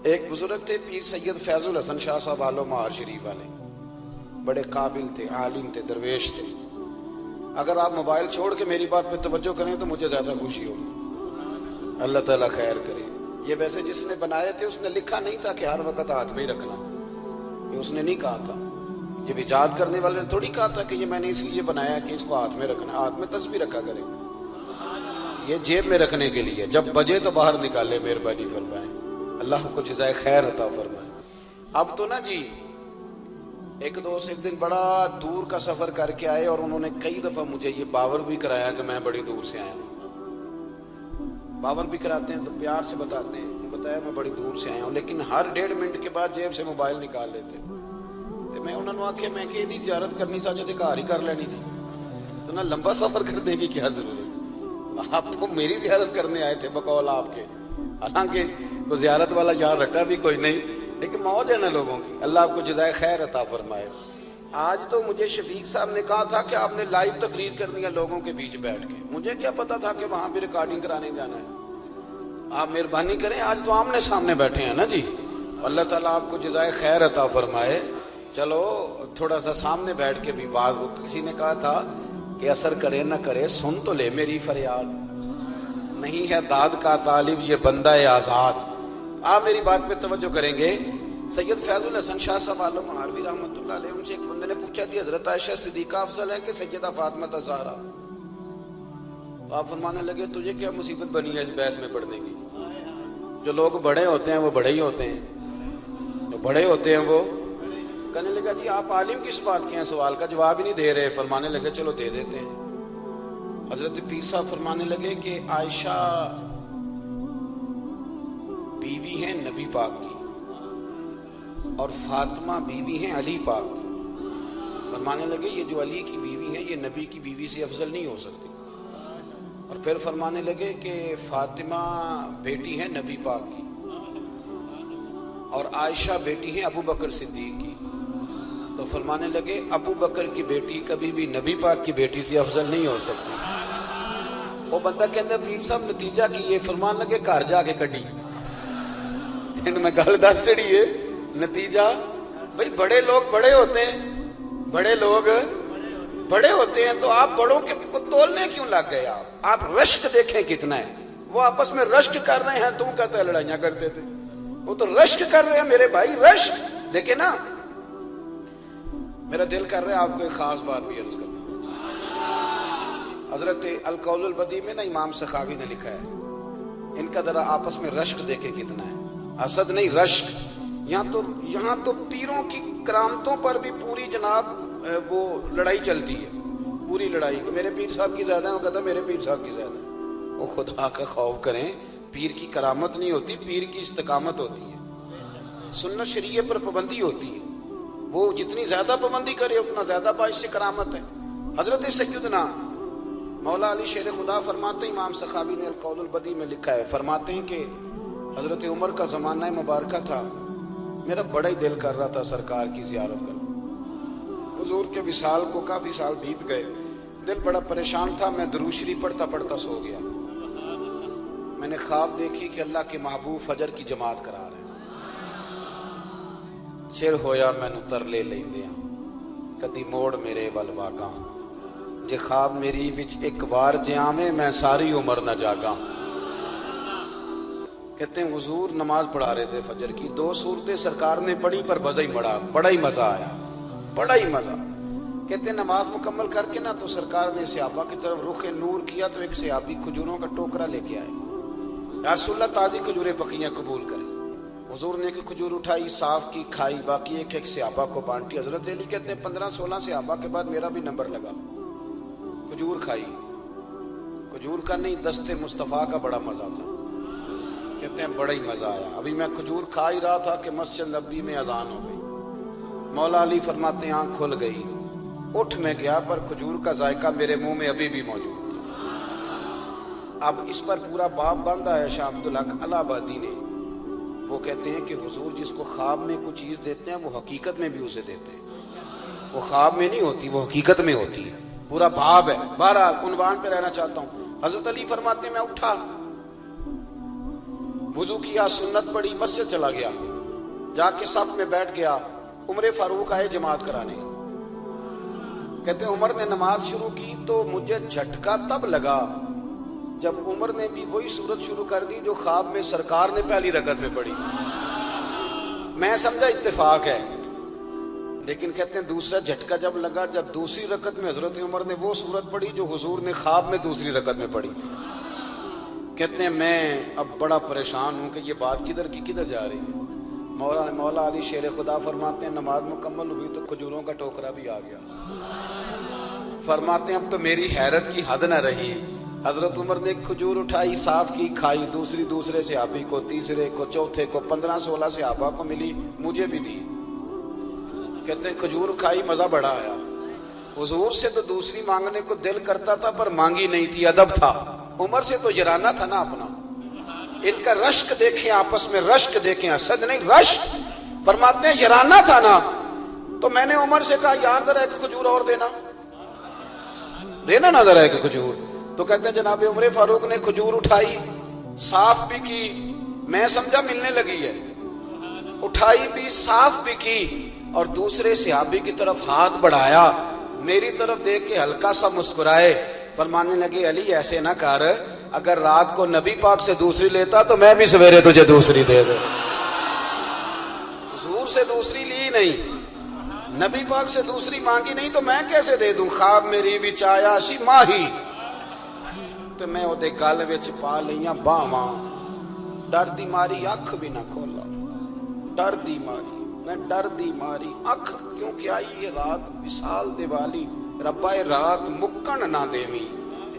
ایک بزرگ تھے پیر سید فیض الحسن شاہ صاحب آلو مہار شریف والے، بڑے قابل تھے، عالم تھے، درویش تھے۔ اگر آپ موبائل چھوڑ کے میری بات پہ توجہ کریں تو مجھے زیادہ خوشی ہوگی، اللہ تعالیٰ خیر کرے۔ یہ ویسے جس نے بنائے تھے اس نے لکھا نہیں تھا کہ ہر وقت ہاتھ میں ہی رکھنا، یہ اس نے نہیں کہا تھا۔ یہ ایجاد کرنے والے نے تھوڑی کہا تھا کہ یہ میں نے اس لیے بنایا کہ اس کو ہاتھ میں رکھنا، ہاتھ میں تسبیح رکھا کرے، یہ جیب میں رکھنے کے لیے، جب بجے تو باہر نکالے، مہربانی فرمائیں، اللہ کو جزائے خیر عطا فرمائے۔ اب تو نا جی ایک دوست ایک دن بڑا دور کا سفر کر کے آئے اور انہوں نے کئی دفعہ مجھے یہ باور بھی کرایا کہ میں بڑی دور سے آیا ہوں۔ باور بھی کراتے ہیں تو پیار سے بتاتے ہیں، بتایا میں بڑی دور سے آیا ہوں، لیکن ہر 1.5 منٹ کے بعد جیب سے موبائل نکال لیتے ہیں۔ تو میں انہوں نے آخیا میں کہ یہ زیارت کرنی سا جاتے گھر ہی کر لینی سی، تو نہ لمبا سفر کرنے کی کیا ضرورت، آپ تو میری زیارت کرنے آئے تھے بقول آپ کے، حالانکہ وہ زیارت والا یہاں رٹا بھی کوئی نہیں، لیکن موج ہے نا لوگوں کی، اللہ آپ کو جزائے خیر عطا فرمائے۔ آج تو مجھے شفیق صاحب نے کہا تھا کہ آپ نے لائیو تقریر کرنی ہے لوگوں کے بیچ بیٹھ کے، مجھے کیا پتا تھا کہ وہاں بھی ریکارڈنگ کرانے جانا ہے۔ آپ مہربانی کریں، آج تو آمنے سامنے بیٹھے ہیں نا جی، اللہ تعالیٰ آپ کو جزائے خیر عطا فرمائے۔ چلو تھوڑا سا سامنے بیٹھ کے بھی بات، کسی نے کہا تھا کہ اثر کرے نہ کرے سن تو لے میری فریاد، نہیں ہے داد کا طالب یہ بندہ آزاد۔ آپ میری بات پہ توجہ کریں گے، سید فیض الحسن شاہ صاحب عالم مہاروی رحمۃ اللہ علیہ، ان سے ایک بندے نے پوچھا کہ حضرت عائشہ صدیقہ افضل ہے کہ سیدہ فاطمہ زہرا؟ تو آپ فرمانے لگے تجھے کیا مصیبت بنی ہے اس بحث میں پڑھنے کی، جو لوگ بڑے ہوتے ہیں وہ بڑے ہی ہوتے ہیں، جو بڑے ہوتے ہیں وہ۔ کہنے لگا جی آپ عالم کس بات کے ہیں، سوال کا جواب ہی نہیں دے رہے۔ فرمانے لگے چلو دے دیتے ہیں۔ حضرت پیر صاحب فرمانے لگے کہ عائشہ بیوی ہیں نبی پاک کی اور فاطمہ بیوی ہیں علی پاک کی۔ فرمانے لگے یہ جو علی کی بیوی ہے یہ نبی کی بیوی سے افضل نہیں ہو سکتی۔ اور پھر فرمانے لگے کہ فاطمہ بیٹی ہے نبی پاک کی اور عائشہ بیٹی ہیں ابو بکر صدیق کی۔ تو فرمانے لگے ابو بکر کی بیٹی کبھی بھی نبی پاک کی بیٹی سے افضل نہیں ہو سکتی۔ وہ بندہ کہتا ہے پیر صاحب نتیجہ کی یہ، فرمان لگے گھر جا کے کڈی میں گل دس چڑی ہے نتیجہ۔ بھئی بڑے لوگ بڑے ہوتے ہیں، بڑے لوگ بڑے ہوتے ہیں، تو آپ بڑوں کے کو تولنے کیوں لگ گئے؟ آپ رشک دیکھیں کتنا ہے، وہ آپس میں رشک کر رہے ہیں، تم کہتے ہیں لڑائیاں کرتے تھے، وہ تو رشک کر رہے ہیں میرے بھائی، رشک دیکھیں نا۔ میرا دل کر رہا ہے آپ کو ایک خاص بات بھی عرض کروں۔ حضرت القول البدیع میں نا امام سخاوی نے لکھا ہے، ان کا ذرا آپس میں رشک دیکھیں کتنا ہے، حسد نہیں رشک۔ یہاں تو پیروں کی کرامتوں پر بھی پوری جناب وہ لڑائی چلتی ہے، پوری لڑائی کہ میرے پیر صاحب کی زیادہ ہے، وہ کہتا میرے پیر صاحب کی زیادہ ہے۔ وہ خدا کا خوف کریں، پیر کی کرامت نہیں ہوتی، پیر کی استقامت ہوتی ہے، سنت شریعہ پر پابندی ہوتی ہے، وہ جتنی زیادہ پابندی کرے اتنا زیادہ باعث سے کرامت ہے۔ حضرت سیدنا مولا علی شیر خدا فرماتے ہیں، امام سخاوی نے القول البدیع میں لکھا ہے، فرماتے ہیں کہ حضرت عمر کا زمانہ مبارکہ تھا، میرا بڑا ہی دل کر رہا تھا سرکار کی زیارت کروں۔ حضور کے وصال کو کافی سال بیت گئے، دل بڑا پریشان تھا، میں درود شریف پڑھتا پڑھتا سو گیا۔ میں نے خواب دیکھی کہ اللہ کے محبوب فجر کی جماعت کرا رہے ہیں، چر ہویا مینوں ترلے لیندیاں کدی موڑ میرے ول واگاں، جے خواب میری وچ ایک بار جے آویں میں ساری عمر نہ جاگاں۔ کہتے ہیں حضور نماز پڑھا رہے تھے فجر کی، 2 صورتیں سرکار نے پڑھی پر بڑا ہی مزہ آیا، بڑا ہی مزہ۔ کہتے ہیں نماز مکمل کر کے نا تو سرکار نے صحابہ کی طرف رخ نور کیا تو ایک صحابی کھجوروں کا ٹوکرا لے کے آئے، یا رسول اللہ تازی کھجوریں پکیاں قبول کریں۔ حضور نے ایک کھجور اٹھائی، صاف کی، کھائی، باقی ایک صحابہ کو بانٹی۔ حضرت علی کہتے ہیں 15-16 صحابہ کے بعد میرا بھی نمبر لگا، کھجور کھائی، کھجور کا نہیں دست مصطفیٰ کا بڑا مزہ تھا۔ کہتے ہیں بڑا ہی مزہ آیا، ابھی میں کھجور کھا ہی رہا تھا کہ مسجد نبوی میں اذان ہو گئی۔ مولا علی فرماتے ہیں آنکھ کھل گئی، اٹھ میں گیا پر کھجور کا ذائقہ میرے منہ میں ابھی بھی موجود تھا۔ اب اس پر پورا باب باندھا ہے شاہ عبدالحق الہ آبادی نے، وہ کہتے ہیں کہ حضور جس کو خواب میں کوئی چیز دیتے ہیں وہ حقیقت میں بھی اسے دیتے ہیں، وہ خواب میں نہیں ہوتی، وہ حقیقت میں ہوتی ہے، پورا باب ہے۔ بہرحال عنوان پہ رہنا چاہتا ہوں، حضرت علی فرماتے ہیں میں اٹھا، وضو کیا، سنت پڑھی، مسجد چلا گیا، جا کے صف میں بیٹھ گیا، عمر فاروق آئے جماعت کرانے، کہتے ہیں عمر نے نماز شروع کی تو مجھے جھٹکا تب لگا جب عمر نے بھی وہی سورت شروع کر دی جو خواب میں سرکار نے پہلی رکعت میں پڑھی۔ میں سمجھا اتفاق ہے، لیکن کہتے ہیں دوسرا جھٹکا جب لگا جب دوسری رکعت میں حضرت عمر نے وہ سورت پڑھی جو حضور نے خواب میں دوسری رکعت میں پڑھی تھی۔ کہتے ہیں میں اب بڑا پریشان ہوں کہ یہ بات کدھر کی کدھر جا رہی ہے۔ مولا علی شیر خدا فرماتے ہیں نماز مکمل ہوئی تو کھجوروں کا ٹوکرا بھی آ گیا۔ فرماتے ہیں اب تو میری حیرت کی حد نہ رہی، حضرت عمر نے ایک کھجور اٹھائی، صاف کی، کھائی، دوسرے صحابی کو، تیسرے کو، چوتھے کو، 15-16 صحابہ کو ملی، مجھے بھی دی۔ کہتے ہیں کھجور کھائی، مزہ بڑا آیا۔ حضور سے تو دوسری مانگنے کو دل کرتا تھا پر مانگی نہیں تھی، ادب تھا۔ عمر سے تو یرانہ تھا نا اپنا۔ ان کا رشک دیکھیں، آپس میں رشک دیکھیں، حسد نہیں، رشک۔ فرماتے ہیں یرانہ تھا نا، تو میں نے عمر سے کہا یار ذرا ایک کھجور اور دینا نا ذرا ایک کھجور۔ تو کہتے ہیں جناب عمر فاروق نے کھجور اٹھائی، صاف بھی کی، میں سمجھا ملنے لگی ہے، اٹھائی بھی، صاف بھی کی، اور دوسرے صحابی کی طرف ہاتھ بڑھایا، میری طرف دیکھ کے ہلکا سا مسکرائے، فرمانے لگے علی ایسے نہ کر، اگر رات کو نبی پاک سے دوسری لیتا تو میں بھی سویرے تجھے دوسری دے دے۔ حضور سے دوسری لی نہیں، نبی پاک سے دوسری مانگی نہیں تو میں کیسے دے دوں؟ خواب میری وچ آیا سی ماہی تو میں اودے گل وچ پا لیاں باواں، ڈر دی ماری اکھ بھی نہ کھولا، ڈر دی ماری، میں ڈر دی ماری اکھ، کیونکہ آئی یہ رات وصال دیوالی، ربا اے رات مکن نہ دیویں،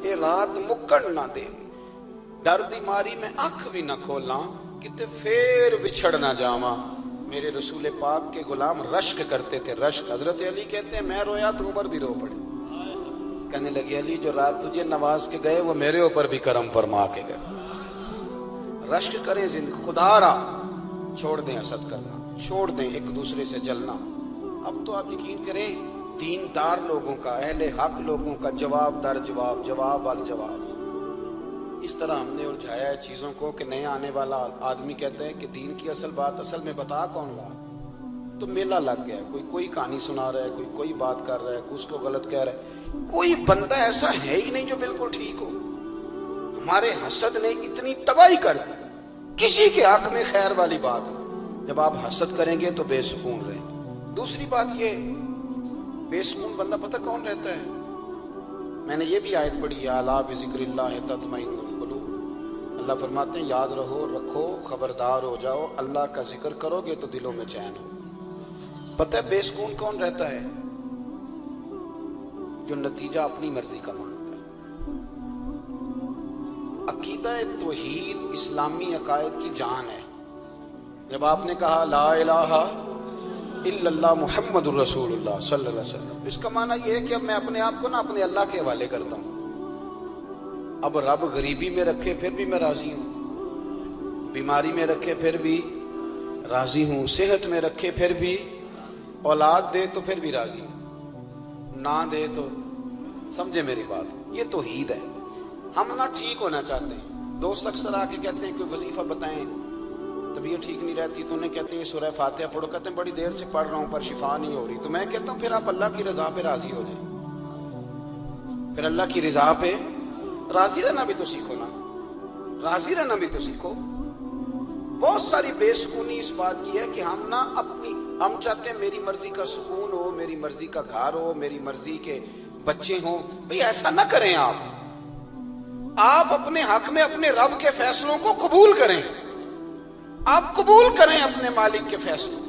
اے رات مکن نہ دیویں، ڈر دی ماری میں اکھ بھی نہ کھولاں، کتے پھر بچھڑ نہ جاواں۔ میرے رسول پاک کے غلام رشک کرتے تھے، رشک۔ حضرت علی کہتے ہیں میں رویا تو عمر بھی رو پڑے، کہنے لگے علی جو رات تجھے نواز کے گئے وہ میرے اوپر بھی کرم فرما کے گئے۔ رشک کریں، خدا را چھوڑ دیں حسد کرنا، چھوڑ دیں ایک دوسرے سے جلنا۔ اب تو آپ یقین کریں دیندار لوگوں کا، اہل حق لوگوں کا جواب در جواب، جواب ال جواب، اس طرح ہم نے الجھایا ہے چیزوں کو کہ نیا آنے والا آدمی کہتے ہیں کہ دین کی اصل بات اصل میں بتا کون رہا، تو میلہ لگ گیا ہے، کوئی کہانی سنا رہا ہے، کوئی بات کر رہا ہے، کوئی اس کو غلط کہہ رہا ہے، کوئی بندہ ایسا ہے ہی نہیں جو بالکل ٹھیک ہو۔ ہمارے حسد نے اتنی تباہی کر دی، کسی کے حق میں خیر والی بات ہو، جب آپ حسد کریں گے تو بے سکون رہیں گے۔ دوسری بات یہ، بے سکون بندہ پتہ کون رہتا ہے؟ میں نے یہ بھی آیت پڑھی ہے، الا بذکر اللہ تطمئن القلوب۔ اللہ فرماتے ہیں یاد رکھو، خبردار ہو جاؤ، اللہ کا ذکر کرو گے تو دلوں میں چین ہو۔ پتہ ہے بے سکون کون رہتا ہے؟ جو نتیجہ اپنی مرضی کا مانگتا ہے۔ عقیدہ توحید اسلامی عقائد کی جان ہے۔ جب آپ نے کہا لا الہ الا اللہ محمد الرسول اللہ صلی اللہ علیہ وسلم، اس کا معنی یہ ہے کہ اب میں اپنے آپ کو نا اپنے اللہ کے حوالے کرتا ہوں۔ اب رب غریبی میں رکھے پھر بھی میں راضی ہوں، بیماری میں رکھے پھر بھی راضی ہوں، صحت میں رکھے پھر بھی، اولاد دے تو پھر بھی راضی ہوں، نہ دے تو سمجھے میری بات، یہ توحید ہے۔ ہم نہ ٹھیک ہونا چاہتے ہیں، دوست اکثر آ کے کہتے ہیں کوئی وظیفہ بتائیں، طبیعت ٹھیک نہیں رہتی تو انہیں کہتے ہیں سورہ فاتحہ پڑھو، کہتے ہیں بڑی دیر سے پڑھ رہا ہوں پر شفا نہیں ہو رہی، تو میں کہتا ہوں پھر آپ اللہ کی رضا پہ راضی ہو جائیں، پھر اللہ کی رضا پہ راضی رہنا بھی تو سیکھو نا، راضی رہنا بھی تو سیکھو۔ بہت ساری بے سکونی اس بات کی ہے کہ ہم نا ہم چاہتے ہیں میری مرضی کا سکون ہو، میری مرضی کا گھر ہو، میری مرضی کے بچے ہوں۔ بھئی ایسا نہ کریں، آپ اپنے حق میں اپنے رب کے فیصلوں کو قبول کریں، آپ قبول کریں اپنے مالک کے فیصلوں۔